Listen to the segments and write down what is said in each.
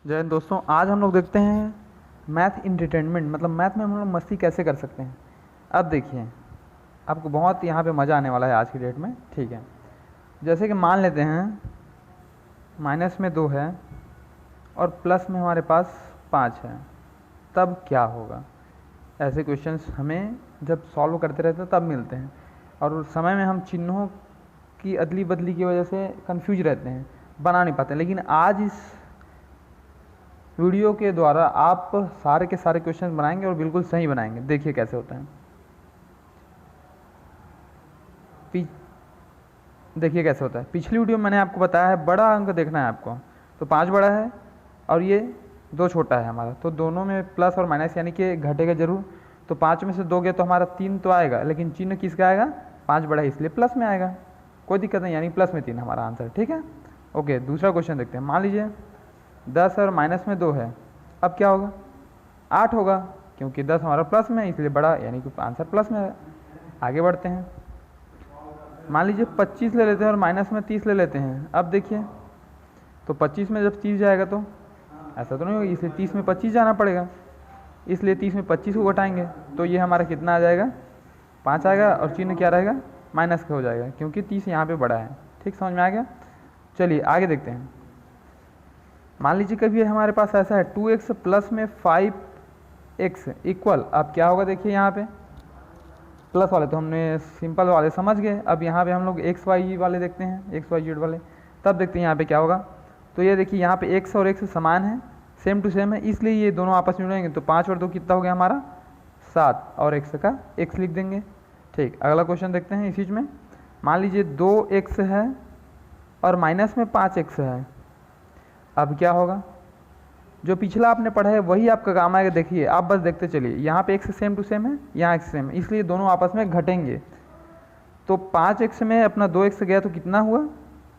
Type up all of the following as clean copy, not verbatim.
जय हिंद दोस्तों, आज हम लोग देखते हैं मैथ इंटरटेनमेंट, मतलब मैथ में हम लोग मस्ती कैसे कर सकते हैं। अब देखिए, आपको बहुत यहाँ पे मज़ा आने वाला है आज की डेट में। ठीक है, जैसे कि मान लेते हैं माइनस में 2 है और प्लस में हमारे पास 5 है, तब क्या होगा। ऐसे क्वेश्चंस हमें जब सॉल्व करते रहते हैं तब मिलते हैं, और उस समय में हम चिन्हों की अदली बदली की वजह से कंफ्यूज रहते हैं, बना नहीं पाते। लेकिन आज इस वीडियो के द्वारा आप सारे के सारे क्वेश्चन बनाएंगे और बिल्कुल सही बनाएंगे। देखिए कैसे होता है। देखिए कैसे होता है। पिछली वीडियो में मैंने आपको बताया है बड़ा अंक देखना है आपको, तो 5 बड़ा है और ये 2 छोटा है हमारा, तो दोनों में प्लस और माइनस यानी कि घटेगा जरूर। तो 5 में से 2 गया तो हमारा 3 तो आएगा, लेकिन चिन्ह किसका आएगा, 5 बड़ा है इसलिए प्लस में आएगा, कोई दिक्कत नहीं, यानी प्लस में 3 हमारा आंसर। ठीक है, ओके। दूसरा क्वेश्चन देखते हैं। मान लीजिए 10 और माइनस में 2 है, अब क्या होगा, 8 होगा, क्योंकि 10 हमारा प्लस में है इसलिए बड़ा, यानी कि आंसर प्लस में है। आगे बढ़ते हैं। मान लीजिए 25 ले लेते हैं और माइनस में 30 ले लेते हैं। अब देखिए, तो 25 में जब 30 जाएगा तो ऐसा तो नहीं होगा, इसलिए 30 में 25 जाना पड़ेगा, इसलिए 30 में 25 को घटाएंगे तो ये हमारा कितना आ जाएगा, 5 आएगा, और चिन्ह क्या रहेगा, माइनस का हो जाएगा, क्योंकि 30 यहाँ पे बड़ा है। ठीक, समझ में आ गया। चलिए आगे देखते हैं। मान लीजिए कभी हमारे पास ऐसा है 2x प्लस में 5x इक्वल, अब क्या होगा, देखिए यहाँ पे प्लस वाले तो हमने सिंपल वाले समझ गए, अब यहाँ पे हम लोग एक्स वाई वाले देखते हैं, एक्स वाई जेड वाले, तब देखते हैं यहाँ पे क्या होगा। तो ये देखिए यहाँ पे x और x समान है, सेम टू सेम है, इसलिए ये दोनों आपस में जुड़ेंगे, तो 5 और 2 कितना हो गया हमारा, 7, और x का x लिख देंगे। ठीक, अगला क्वेश्चन देखते हैं इसी में। मान लीजिए 2x है और माइनस में 5x है, अब क्या होगा, जो पिछला आपने पढ़ा है वही आपका काम आएगा। देखिए आप बस देखते चलिए, यहाँ पे x सेम टू सेम है, यहाँ x सेम है, इसलिए दोनों आपस में घटेंगे। तो 5x में अपना 2x गया तो कितना हुआ,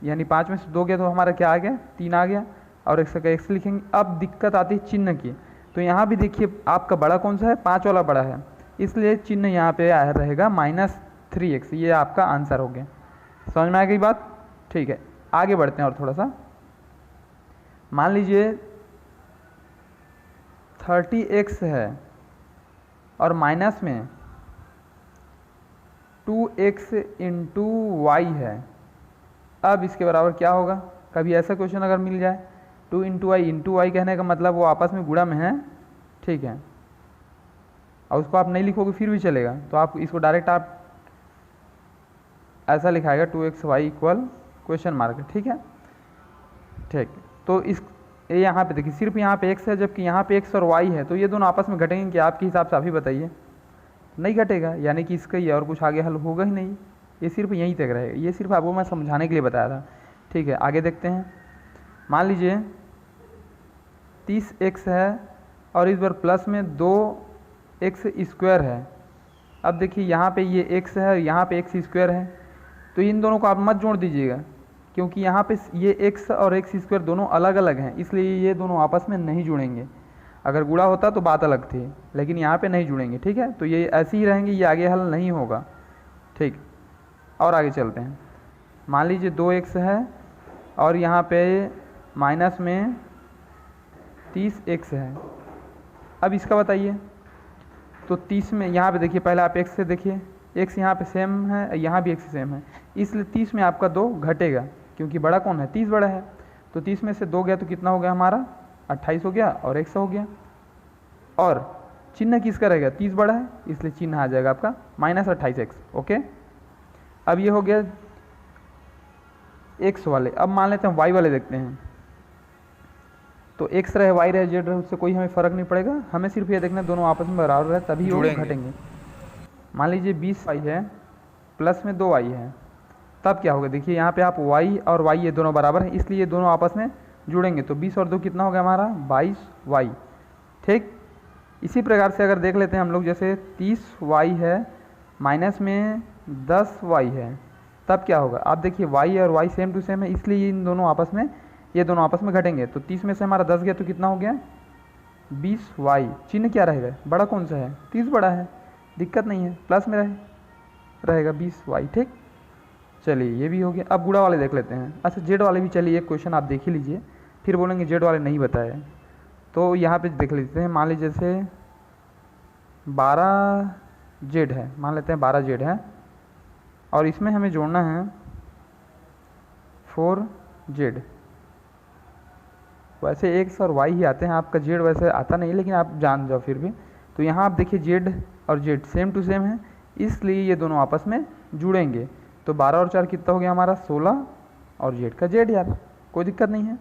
यानी 5 में से 2 गया तो हमारा क्या आ गया, 3 आ गया, और x का x लिखेंगे। अब दिक्कत आती है चिन्ह की, तो यहाँ भी देखिए आपका बड़ा कौन सा है, 5 वाला बड़ा है, इसलिए चिन्ह यहाँ पे रहेगा -3x, ये आपका आंसर हो गया। समझ में आ गई बात। ठीक है, आगे बढ़ते हैं और थोड़ा सा। मान लीजिए 30x है और माइनस में 2x इंटू वाई है, अब इसके बराबर क्या होगा। कभी ऐसा क्वेश्चन अगर मिल जाए 2 इंटू वाई कहने का मतलब वो आपस में गुणा में है, ठीक है, और उसको आप नहीं लिखोगे फिर भी चलेगा, तो आप इसको डायरेक्ट आप ऐसा लिखाएगा 2xy इक्वल क्वेश्चन मार्क। ठीक है, ठीक, तो इस यहाँ पे देखिए सिर्फ यहाँ पे x है, जबकि यहाँ पे x और y है, तो ये दोनों आपस में घटेंगे कि आपके हिसाब से आप ही बताइए। नहीं घटेगा, यानी कि इसका ही और कुछ आगे हल होगा ही नहीं, ये सिर्फ यहीं तक रहेगा। ये सिर्फ आपको मैं समझाने के लिए बताया था। ठीक है, आगे देखते हैं। मान लीजिए 30x है और इस बार प्लस में 2x स्क्वायर है। अब देखिए यहाँ पे ये x है और यहाँ पे x स्क्वायर है, तो इन दोनों को आप मत जोड़ दीजिएगा, क्योंकि यहाँ पे ये x और x स्क्वायर दोनों अलग अलग हैं, इसलिए ये दोनों आपस में नहीं जुड़ेंगे। अगर गुणा होता तो बात अलग थी, लेकिन यहाँ पे नहीं जुड़ेंगे। ठीक है, तो ये ऐसे ही रहेंगे, ये आगे हल नहीं होगा। ठीक, और आगे चलते हैं। मान लीजिए 2x है और यहाँ पे माइनस में 30x है, अब इसका बताइए। तो 30 में यहाँ पे देखिए, पहले आप x से देखिए, x यहाँ पे सेम है, यहाँ भी x सेम है, इसलिए 30 में आपका 2 घटेगा, क्योंकि बड़ा कौन है, 30 बड़ा है। तो 30 में से 2 गया तो कितना हो गया हमारा, 28 हो गया, और x हो गया, और चिन्ह किसका रहेगा, 30 बड़ा है, इसलिए चिन्ह आ जाएगा आपका -28x। ओके, अब ये हो गया x वाले। अब मान लेते हैं y वाले देखते हैं। तो x रहे, y रहे, z रहे, उससे कोई हमें फ़र्क नहीं पड़ेगा, हमें सिर्फ ये देखना दोनों आपस में बराबर रहे तभी वो घटेंगे। मान लीजिए 20y है प्लस में 2y है, तब क्या होगा, देखिए यहाँ पे आप y और y ये दोनों बराबर हैं, इसलिए ये दोनों आपस में जुड़ेंगे, तो 20 और 2 कितना हो गया हमारा, 22y। ठीक, इसी प्रकार से अगर देख लेते हैं हम लोग, जैसे 30y है माइनस में 10y है, तब क्या होगा। आप देखिए y और y सेम टू सेम है, इसलिए इन दोनों आपस में, ये दोनों आपस में घटेंगे। तो 30 में से हमारा 10 गया तो कितना हो गया, 20y। चिन्ह क्या रहेगा, बड़ा कौन सा है, 30 बड़ा है, दिक्कत नहीं है, प्लस में रहेगा 20y। ठीक, चलिए ये भी हो गया। अब गुणा वाले देख लेते हैं। अच्छा, जेड वाले भी चलिए एक क्वेश्चन आप देख ही लीजिए, फिर बोलेंगे जेड वाले नहीं बताए। तो यहाँ पे देख लेते हैं, मान लीजिए जैसे 12 जेड है, मान लेते हैं 12 जेड है, और इसमें हमें जोड़ना है 4 जेड। वैसे एक्स और वाई ही आते हैं, आपका जेड वैसे आता नहीं, लेकिन आप जान जाओ फिर भी। तो यहाँ आप देखिए जेड और जेड सेम टू सेम है, इसलिए ये दोनों आपस में जुड़ेंगे। तो 12 और 4 कितना हो गया हमारा 16, और जेड का जेड यार, कोई दिक्कत नहीं है।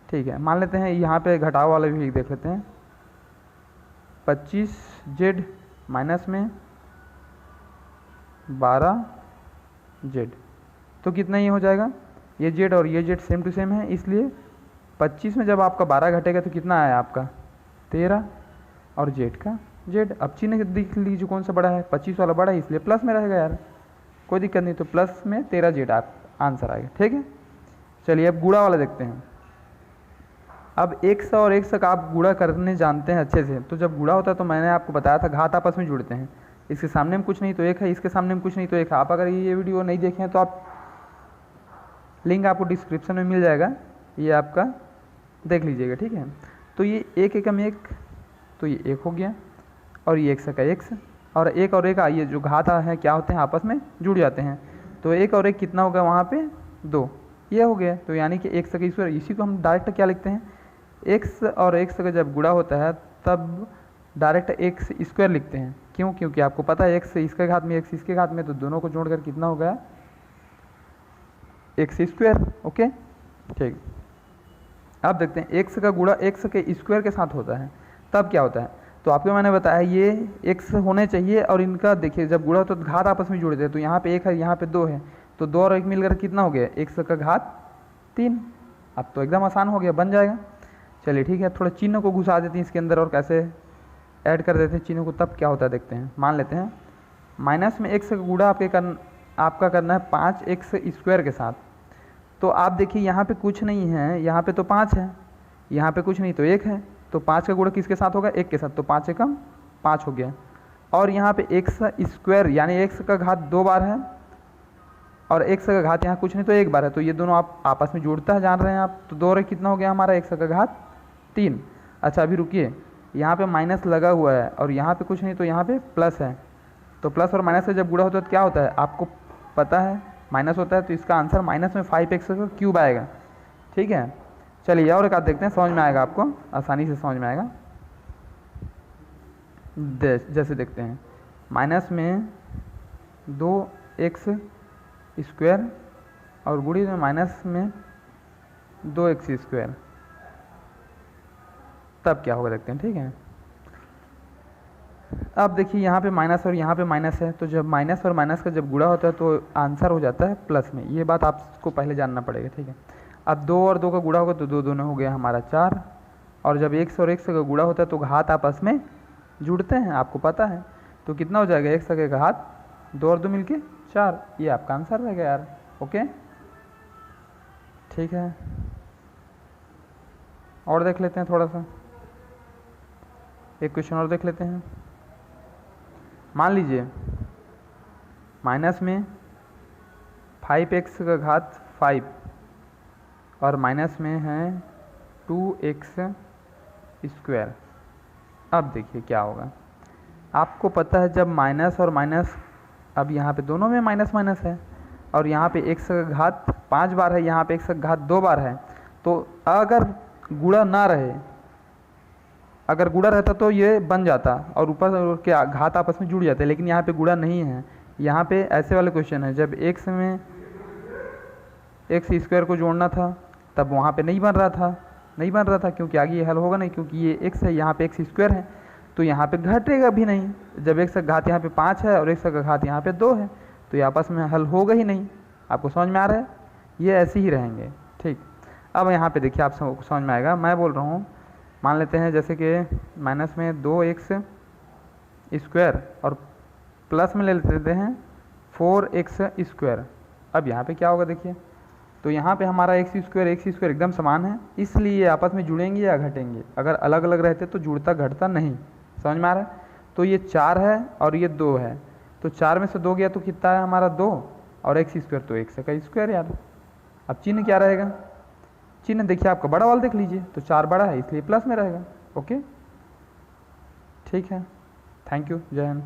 ठीक है, मान लेते हैं यहाँ पे घटाव वाले भी देख लेते हैं। 25 जेड माइनस में 12 जेड, तो कितना ये हो जाएगा, ये जेड और ये जेड सेम टू सेम है, इसलिए 25 में जब आपका 12 घटेगा तो कितना आया आपका 13, और जेड का जेड। अब चिन्ह देख लीजिए कौन सा बड़ा है, 25 वाला बड़ा है, इसलिए प्लस में रहेगा यार, कोई दिक्कत नहीं। तो प्लस में 13 जेड आप आंसर आएगा। ठीक है, चलिए अब गुणा वाला देखते हैं। अब x और x का आप गुणा करने जानते हैं अच्छे से। तो जब गुणा होता है तो मैंने आपको बताया था घात आपस में जुड़ते हैं, इसके सामने में कुछ नहीं तो एक है, इसके सामने में कुछ नहीं तो एक है। आप अगर ये वीडियो नहीं देखे हैं तो आप लिंक आपको डिस्क्रिप्शन में मिल जाएगा, ये आपका देख लीजिएगा। ठीक है, तो ये एक एकम एक, तो ये एक हो गया, और ये x का x, और एक और एक ये जो घात है क्या होते हैं आपस में जुड़ जाते हैं। तो एक और एक कितना होगा वहाँ पे 2, ये हो गया। तो यानी कि x का स्क्वायर, इसी को हम डायरेक्ट क्या लिखते हैं, x और x का जब गुणा होता है तब डायरेक्ट x स्क्वायर लिखते हैं। क्यों, क्योंकि आपको पता है x इसके घात में x इसके घात में, तो दोनों को जोड़कर कितना हो गया x स्क्वायर। ओके ठीक, अब देखते हैं x का गुणा x के स्क्वायर के साथ होता है तब क्या होता है। तो आपको मैंने बताया ये x होने चाहिए, और इनका देखिए जब गुणा होता है तो घात आपस में जुड़ते हैं। तो यहाँ पे 1 है, यहाँ पे 2 है, तो 2 और 1 मिलकर कितना हो गया x का घात 3। अब तो एकदम आसान हो गया, बन जाएगा। चलिए ठीक है, थोड़ा चिन्ह को घुसा देते हैं इसके अंदर और कैसे ऐड कर देते हैं चिन्ह को, तब क्या होता है देखते हैं। मान लेते हैं माइनस में x का गुणा आपका करना है 5x स्क्वायर के साथ। तो आप देखिए यहाँ पे कुछ नहीं है, यहाँ पे तो 5 है, यहाँ पे कुछ नहीं तो 1 है, तो 5 का गुणा किसके साथ होगा 1 के साथ, तो 5 एकम 5 हो गया। और यहाँ पे x स्क्वायर यानी x का घात 2 बार है, और x का घात यहाँ कुछ नहीं तो 1 बार है, तो ये दोनों आप आपस में जोड़ता है, जान रहे हैं आप। तो 2 और 1 कितना हो गया हमारा x का घात 3। अच्छा अभी रुकिए, यहाँ पे माइनस लगा हुआ है, और यहाँ पे कुछ नहीं तो यहाँ पे प्लस है। तो प्लस और माइनस से जब गुणा होता है तो क्या होता है आपको पता है, माइनस होता है। तो इसका आंसर माइनस में 5x का क्यूब आएगा। ठीक है, चलिए और एक आध देखते हैं, समझ में आएगा आपको, आसानी से समझ में आएगा। जैसे देखते हैं माइनस में 2x स्क्वायर और गुणी में माइनस में 2x स्क्वायर, तब क्या होगा देखते हैं। ठीक है, अब देखिए यहाँ पे माइनस और यहाँ पे माइनस है, तो जब माइनस और माइनस का जब गुणा होता है तो आंसर हो जाता है प्लस में। ये बात आपको पहले जानना पड़ेगा। ठीक है, अब 2 और 2 का गुणा होगा तो 2 2 हो गया हमारा 4, और जब x और x का गुणा होता है तो घात आपस में जुड़ते हैं, आपको पता है। तो कितना हो जाएगा x का घात 2 और 2 मिलके 4, ये आपका आंसर रहेगा यार। ओके ठीक है, और देख लेते हैं थोड़ा सा, एक क्वेश्चन और देख लेते हैं। मान लीजिए माइनस में 5x का घात 5 और माइनस में है 2x स्क्वायर। अब देखिए क्या होगा, आपको पता है जब माइनस और माइनस, अब यहाँ पे दोनों में माइनस माइनस है, और यहाँ पे x का घात 5 बार है, यहाँ पे x का घात 2 बार है। तो अगर गुणा ना रहे, अगर गुणा रहता तो ये बन जाता और ऊपर के घात आपस में जुड़ जाते, लेकिन यहाँ पे गुणा नहीं है। यहाँ पे ऐसे वाले क्वेश्चन है, जब x में x स्क्वायर को जोड़ना था तब वहाँ पे नहीं बन रहा था, क्योंकि आगे ये हल होगा नहीं, क्योंकि ये x है, यहाँ पे x स्क्वायर है, तो यहाँ पे घटेगा भी नहीं। जब x का घात यहाँ पे 5 है और x का घात यहाँ पे 2 है, तो ये आपस में हल होगा ही नहीं। आपको समझ में आ रहा है, ये ऐसे ही रहेंगे। ठीक, अब यहाँ पे देखिए आप सबको समझ में आएगा। मैं बोल रहा हूँ, मान लेते हैं जैसे कि माइनस में 2x स्क्वायर और प्लस में ले लेते हैं 4x स्क्वायर। अब यहाँ पे क्या होगा देखिए, तो यहाँ पे हमारा x स्क्वायर एकदम समान है, इसलिए आपस में जुड़ेंगे या घटेंगे। अगर अलग अलग रहते तो जुड़ता घटता नहीं। समझ में आ रहा है। तो ये 4 है और ये 2 है, तो 4 में से 2 गया तो कितना है हमारा 2, और x स्क्वायर तो x का स्क्वायर यार। अब चिन्ह क्या रहेगा, चिन्ह देखिए आपका बड़ा वाला देख लीजिए, तो 4 बड़ा है इसलिए प्लस में रहेगा। ओके, ठीक है, थैंक यू, जय हिंद।